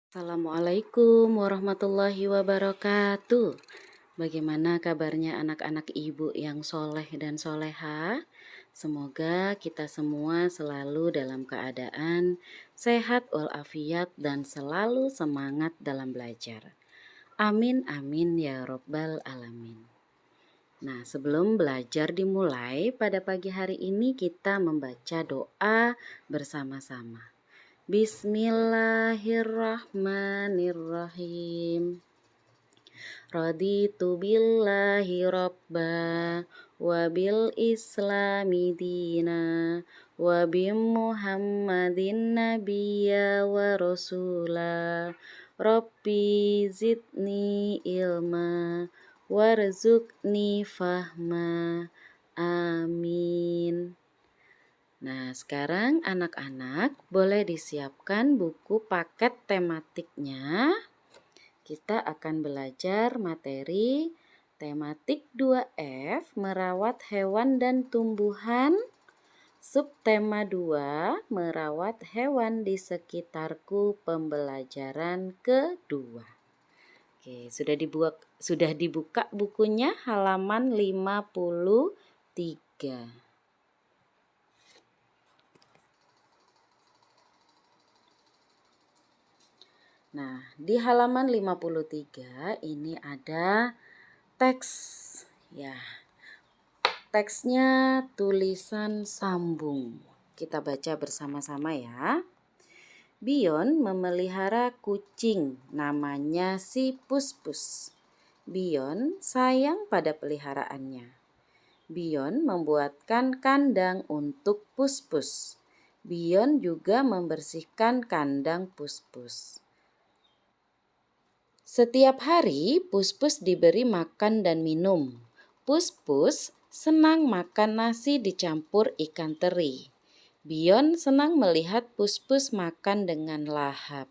Assalamualaikum warahmatullahi wabarakatuh. Bagaimana kabarnya anak-anak ibu yang soleh dan soleha? Semoga kita semua selalu dalam keadaan sehat walafiat dan selalu semangat dalam belajar. Amin amin ya robbal alamin. Nah, sebelum belajar dimulai, pada pagi hari ini kita membaca doa bersama-sama. Bismillahirrahmanirrahim. Raditu billahi robba wa bil islami dina wa bi muhammadin nabiyya wa rasula Rabbi zidni ilma warzuqni fahma. Amin. Nah, sekarang anak-anak boleh disiapkan buku paket tematiknya. Kita akan belajar materi tematik 2F, merawat hewan dan tumbuhan. Subtema 2, merawat hewan di sekitarku, pembelajaran kedua. Oke, sudah dibuka bukunya halaman 53. Nah, di halaman 53 ini ada teks ya. Teksnya tulisan sambung. Kita baca bersama-sama ya. Bion memelihara kucing namanya si Puspus. Bion sayang pada peliharaannya. Bion membuatkan kandang untuk Puspus. Bion juga membersihkan kandang Puspus. Setiap hari Puspus diberi makan dan minum. Puspus senang makan nasi dicampur ikan teri. Bion senang melihat Puspus makan dengan lahap.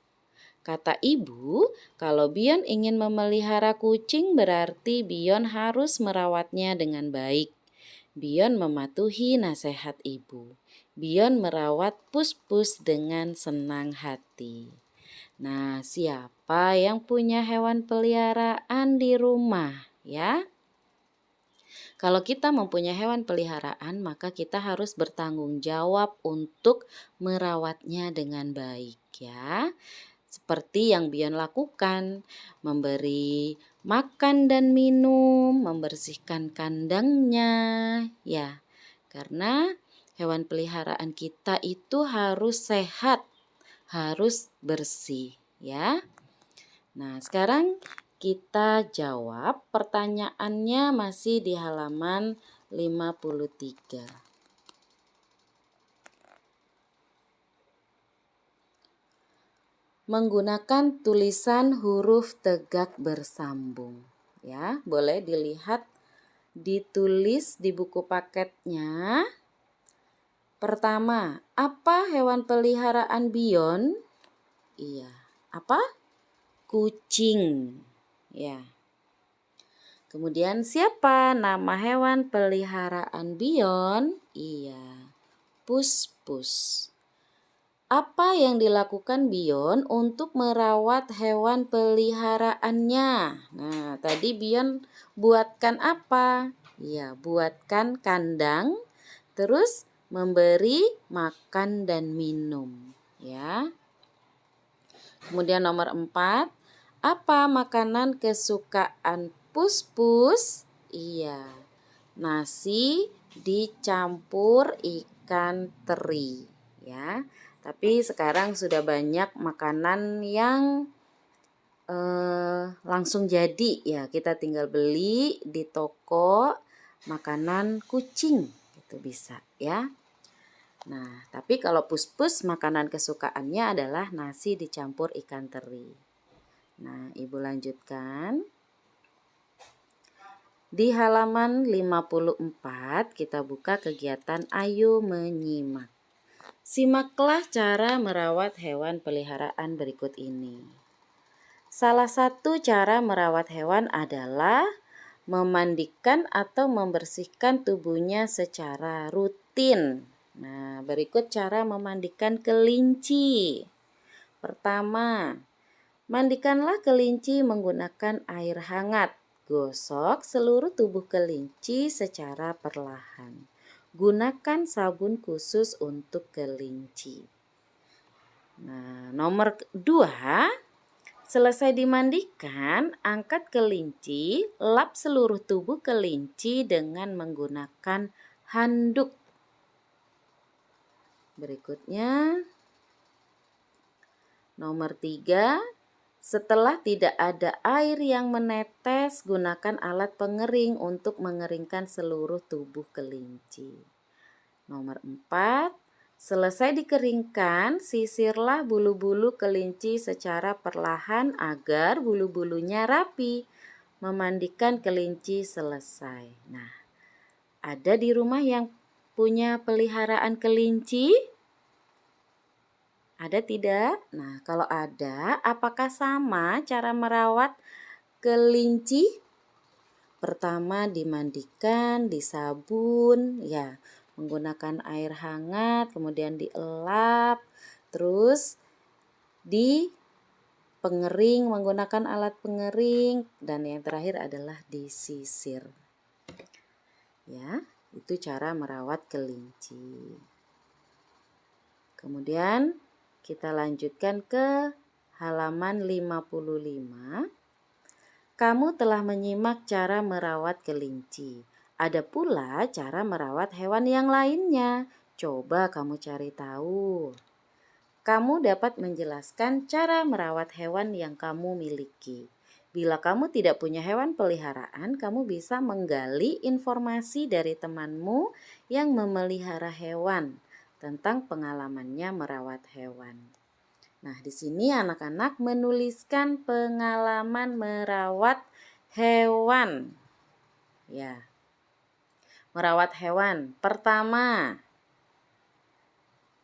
Kata ibu, kalau Bion ingin memelihara kucing berarti Bion harus merawatnya dengan baik. Bion mematuhi nasihat ibu. Bion merawat Puspus dengan senang hati. Nah, siapa yang punya hewan peliharaan di rumah ya? Kalau kita mempunyai hewan peliharaan, maka kita harus bertanggung jawab untuk merawatnya dengan baik ya. Seperti yang Bion lakukan, memberi makan dan minum, membersihkan kandangnya ya. Karena hewan peliharaan kita itu harus sehat, harus bersih ya. Nah, sekarang kita jawab pertanyaannya masih di halaman 53. Menggunakan tulisan huruf tegak bersambung ya. Boleh dilihat ditulis di buku paketnya. Pertama, apa hewan peliharaan Bion? Iya, apa? Kucing. Ya. Kemudian siapa nama hewan peliharaan Bion? Iya, Puspus. Apa yang dilakukan Bion untuk merawat hewan peliharaannya? Nah, tadi Bion buatkan apa? Iya, buatkan kandang, terus memberi makan dan minum, ya. Kemudian nomor 4, apa makanan kesukaan Puspus? Iya, nasi dicampur ikan teri, ya. Tapi sekarang sudah banyak makanan yang langsung jadi ya, kita tinggal beli di toko makanan kucing gitu bisa ya. Nah, tapi kalau Puspus makanan kesukaannya adalah nasi dicampur ikan teri. Nah, Ibu lanjutkan. Di halaman 54 kita buka kegiatan Ayo Menyimak. Simaklah cara merawat hewan peliharaan berikut ini. Salah satu cara merawat hewan adalah memandikan atau membersihkan tubuhnya secara rutin. Nah, berikut cara memandikan kelinci. Pertama, Mandikanlah kelinci menggunakan air hangat. Gosok seluruh tubuh kelinci secara perlahan. Gunakan sabun khusus untuk kelinci. Nah, nomor 2, selesai dimandikan, angkat kelinci, lap seluruh tubuh kelinci dengan menggunakan handuk. Berikutnya, nomor 3, setelah tidak ada air yang menetes, gunakan alat pengering untuk mengeringkan seluruh tubuh kelinci. Nomor 4, selesai dikeringkan, sisirlah bulu-bulu kelinci secara perlahan agar bulu-bulunya rapi. Memandikan kelinci selesai. Nah, ada di rumah yang punya peliharaan kelinci? Ada tidak? Nah, kalau ada, apakah sama cara merawat kelinci? Pertama dimandikan, disabun, ya, menggunakan air hangat, kemudian dielap, terus pengering menggunakan alat pengering, dan yang terakhir adalah disisir. Ya, itu cara merawat kelinci. Kemudian kita lanjutkan ke halaman 55. Kamu telah menyimak cara merawat kelinci. Ada pula cara merawat hewan yang lainnya. Coba kamu cari tahu. Kamu dapat menjelaskan cara merawat hewan yang kamu miliki. Bila kamu tidak punya hewan peliharaan, kamu bisa menggali informasi dari temanmu yang memelihara hewan tentang pengalamannya merawat hewan. Nah, di sini anak-anak menuliskan pengalaman merawat hewan. Ya. Merawat hewan. Pertama,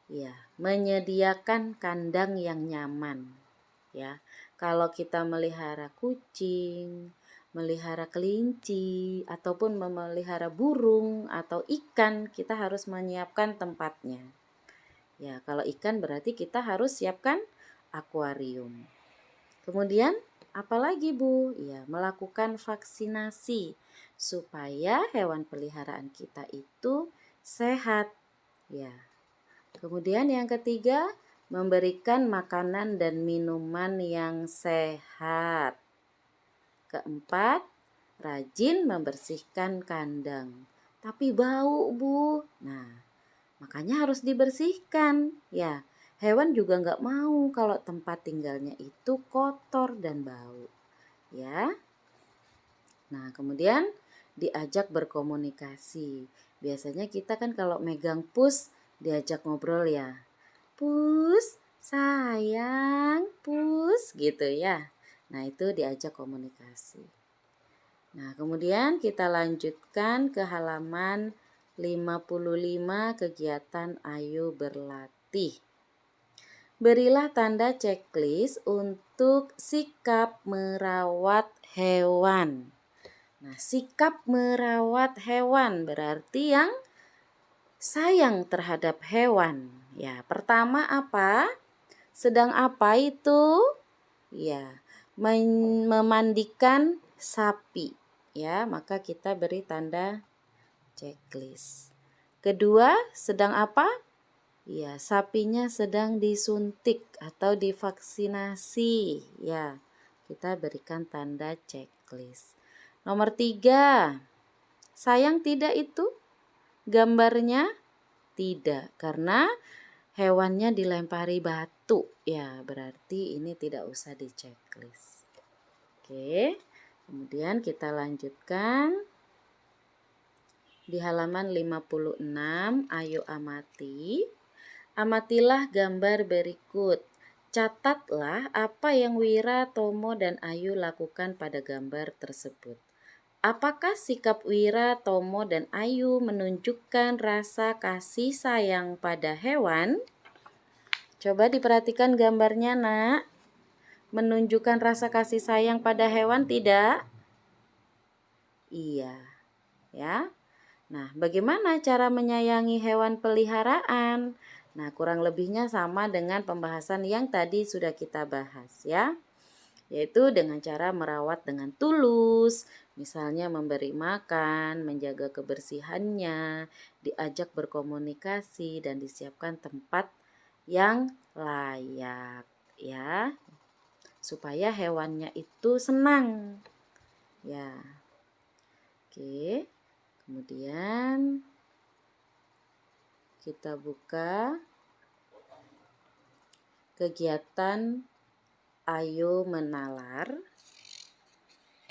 ya, menyediakan kandang yang nyaman. Ya. Kalau kita melihara kucing, melihara kelinci, ataupun memelihara burung atau ikan, kita harus menyiapkan tempatnya. Ya, kalau ikan berarti kita harus siapkan akuarium. Kemudian apalagi Bu? Ya, melakukan vaksinasi supaya hewan peliharaan kita itu sehat. Ya. Kemudian yang ketiga, memberikan makanan dan minuman yang sehat. Keempat, rajin membersihkan kandang. Tapi bau Bu. Nah, makanya harus dibersihkan. Ya, hewan juga nggak mau kalau tempat tinggalnya itu kotor dan bau. Ya. Nah, kemudian diajak berkomunikasi. Biasanya kita kan kalau megang pus diajak ngobrol ya. Pus, sayang, pus gitu ya. Nah, itu diajak komunikasi. Nah, kemudian kita lanjutkan ke halaman 55, kegiatan ayo berlatih. Berilah tanda checklist untuk sikap merawat hewan. Nah, sikap merawat hewan berarti yang sayang terhadap hewan. Ya, pertama apa? Sedang apa itu? Ya, memandikan sapi. Ya, maka kita beri tanda checklist. Kedua, sedang apa? Ya, sapinya sedang disuntik atau divaksinasi. Ya, kita berikan tanda checklist. Nomor 3, sayang tidak itu? Gambarnya tidak, karena hewannya dilempari batu. Ya, berarti ini tidak usah di checklist. Oke, kemudian kita lanjutkan. Di halaman 56, ayo amati. Amatilah gambar berikut. Catatlah apa yang Wira, Tomo, dan Ayu lakukan pada gambar tersebut. Apakah sikap Wira, Tomo, dan Ayu menunjukkan rasa kasih sayang pada hewan? Coba diperhatikan gambarnya, Nak. Menunjukkan rasa kasih sayang pada hewan tidak? Iya, ya. Nah, bagaimana cara menyayangi hewan peliharaan? Nah, kurang lebihnya sama dengan pembahasan yang tadi sudah kita bahas ya. yaitu dengan cara merawat dengan tulus, misalnya memberi makan, menjaga kebersihannya, diajak berkomunikasi dan disiapkan tempat yang layak ya, supaya hewannya itu senang. Ya. Oke. Kemudian kita buka kegiatan Ayo Menalar.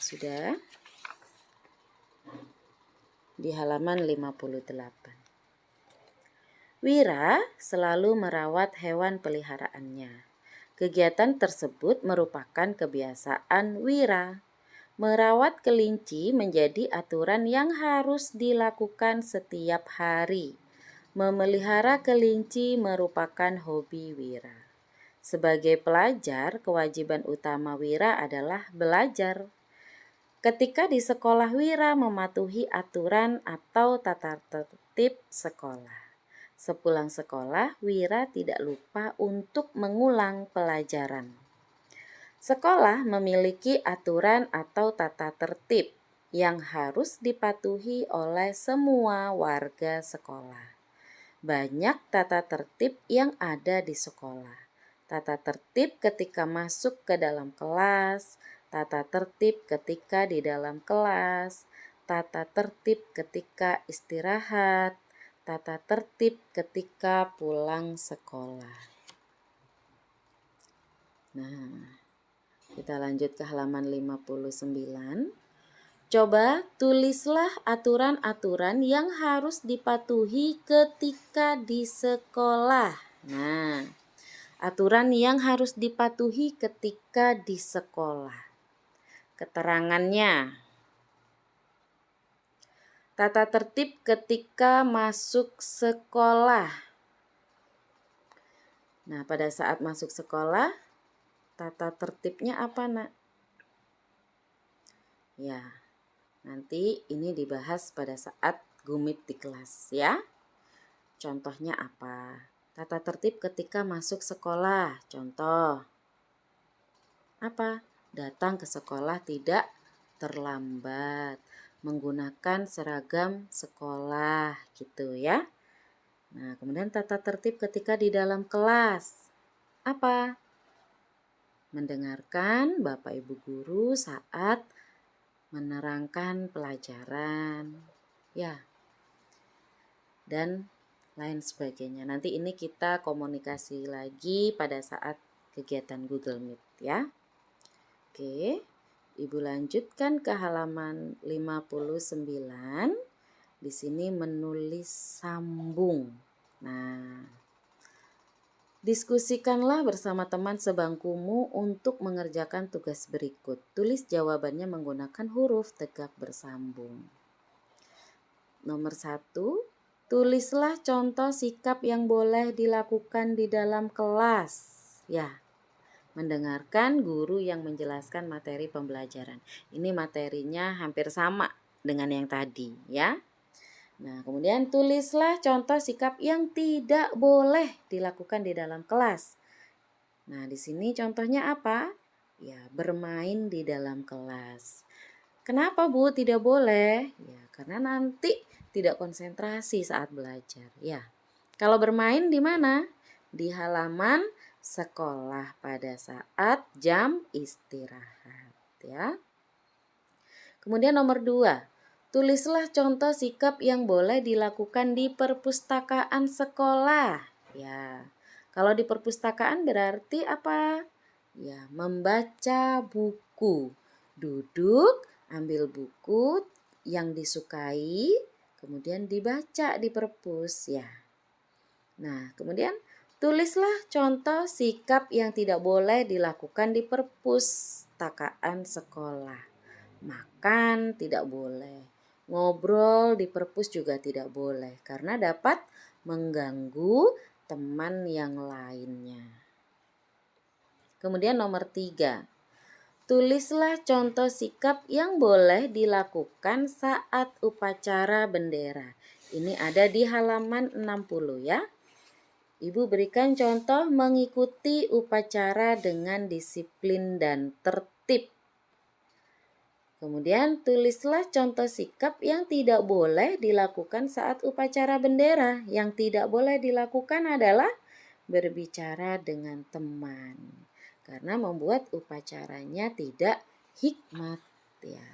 Sudah di halaman 58. Wira selalu merawat hewan peliharaannya. Kegiatan tersebut merupakan kebiasaan Wira. Merawat kelinci menjadi aturan yang harus dilakukan setiap hari. Memelihara kelinci merupakan hobi Wira. Sebagai pelajar, kewajiban utama Wira adalah belajar. Ketika di sekolah, Wira mematuhi aturan atau tata tertib sekolah. Sepulang sekolah, Wira tidak lupa untuk mengulang pelajaran. Sekolah memiliki aturan atau tata tertib yang harus dipatuhi oleh semua warga sekolah. Banyak tata tertib yang ada di sekolah. Tata tertib ketika masuk ke dalam kelas, tata tertib ketika di dalam kelas, tata tertib ketika istirahat, tata tertib ketika pulang sekolah. Nah, kita lanjut ke halaman 59. Coba tulislah aturan-aturan yang harus dipatuhi ketika di sekolah. Nah, aturan yang harus dipatuhi ketika di sekolah. Keterangannya. Tata tertib ketika masuk sekolah. Nah, pada saat masuk sekolah, tata tertibnya apa, Nak? Ya. Nanti ini dibahas pada saat gumit di kelas ya. Contohnya apa? Tata tertib ketika masuk sekolah. Contoh. Apa? Datang ke sekolah tidak terlambat. Menggunakan seragam sekolah gitu ya. Nah, kemudian tata tertib ketika di dalam kelas. Apa? Mendengarkan Bapak Ibu guru saat menerangkan pelajaran, ya, dan lain sebagainya. Nanti ini kita komunikasi lagi pada saat kegiatan Google Meet ya. Oke, Ibu lanjutkan ke halaman 59. Di sini menulis sambung. Nah, diskusikanlah bersama teman sebangkumu untuk mengerjakan tugas berikut. Tulis jawabannya menggunakan huruf tegak bersambung. Nomor 1, tulislah contoh sikap yang boleh dilakukan di dalam kelas. Ya, mendengarkan guru yang menjelaskan materi pembelajaran. Ini materinya hampir sama dengan yang tadi ya. Nah, kemudian tulislah contoh sikap yang tidak boleh dilakukan di dalam kelas. Nah, di sini contohnya apa? Ya, bermain di dalam kelas. Kenapa, Bu, tidak boleh? Ya, karena nanti tidak konsentrasi saat belajar. Ya. Kalau bermain di mana? Di halaman sekolah pada saat jam istirahat, ya. Kemudian nomor 2. Tulislah contoh sikap yang boleh dilakukan di perpustakaan sekolah. Ya, kalau di perpustakaan berarti apa? Ya, membaca buku. Duduk, ambil buku yang disukai, kemudian dibaca di perpus ya. Nah, kemudian tulislah contoh sikap yang tidak boleh dilakukan di perpustakaan sekolah. Makan tidak boleh. Ngobrol di perpus juga tidak boleh karena dapat mengganggu teman yang lainnya. Kemudian nomor 3. Tulislah contoh sikap yang boleh dilakukan saat upacara bendera. Ini ada di halaman 60 ya. Ibu berikan contoh mengikuti upacara dengan disiplin dan tertib. tertib. Kemudian tulislah contoh sikap yang tidak boleh dilakukan saat upacara bendera. Yang tidak boleh dilakukan adalah berbicara dengan teman, karena membuat upacaranya tidak hikmat ya.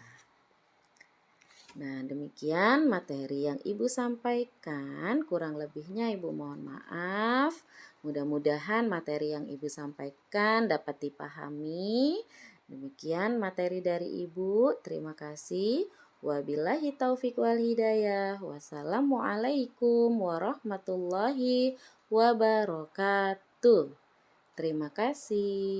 Nah, demikian materi yang Ibu sampaikan. Kurang lebihnya Ibu mohon maaf. Mudah-mudahan materi yang Ibu sampaikan dapat dipahami. Demikian materi dari Ibu. Terima kasih. Wabillahi taufiq wal hidayah. Wassalamualaikum warahmatullahi wabarakatuh. Terima kasih.